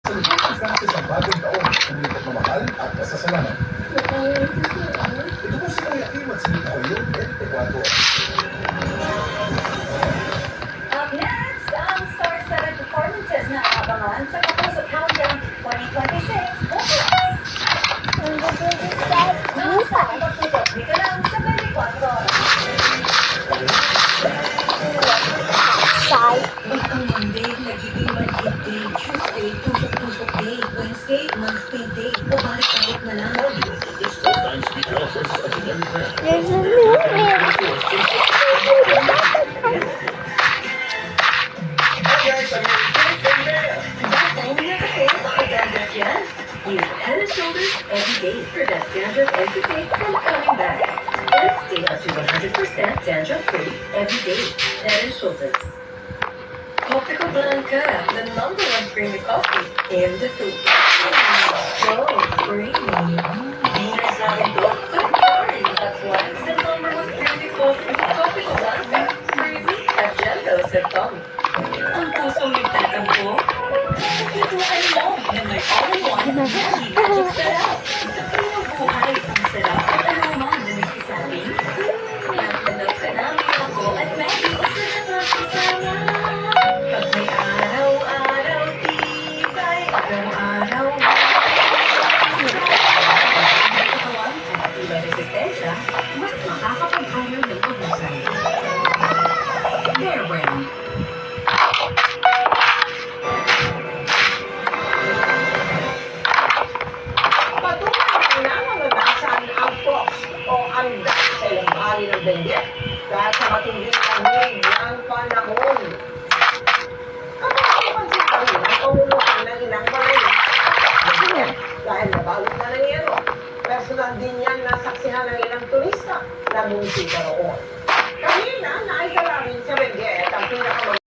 Celebrate Francis ang bagong taon, kumilipot na mahal at masasalamat. Ito po si Kuya Kim at sinita ko yung 24. Up next, ang star-studded performances na abangan sa Kapuso Countdown 2026 bukas. Nasa ipagtutok dito lang sa 24. Ang Monday, nagiging Monday day. Tuesday, tusok-tusok day. Wednesday, monthly day. O balik-balik na lang. It's 4 times the elephants of the young man. There's a new man. Hi guys, I'm your kid from there. Basta hindi na kasi makagandang yan. Use Head and Shoulders every day. Prevent dandruff every day from coming back. And stay up to 100% dandruff-free every day. Head and Shoulders. Copico Blanca, the #1 creamy coffee in the Philippines. So creamy. Hindi sa akin to. Don't worry, that's why it's the #1 creamy coffee. Copico Blanca, creamy at gentle sa tongue. Ang pusong nagtatampo? Ituan mo na may all-in-one Maggi Magic Sarap. Ang buhay ang sarap at aroma na nagsasabi. Nagtanap ka namin ako at Maggi o sarap na kasama. Pag may araw-araw tibay, araw-araw katawan at tibay resistensya, mas makakapag-ayaw ng pag-usay. Bear Brand. Patunay na nananasan ang frost o anda sa ilang bahagi ng Benguet dahil sa matinding lamig ng panahon. Kapag napansin pa rin ang pamumukan ng ilang barangay sa Benguet dahil nabalot na ng yero. Personal din yan nasaksihan ng ilang turista na bumisita roon.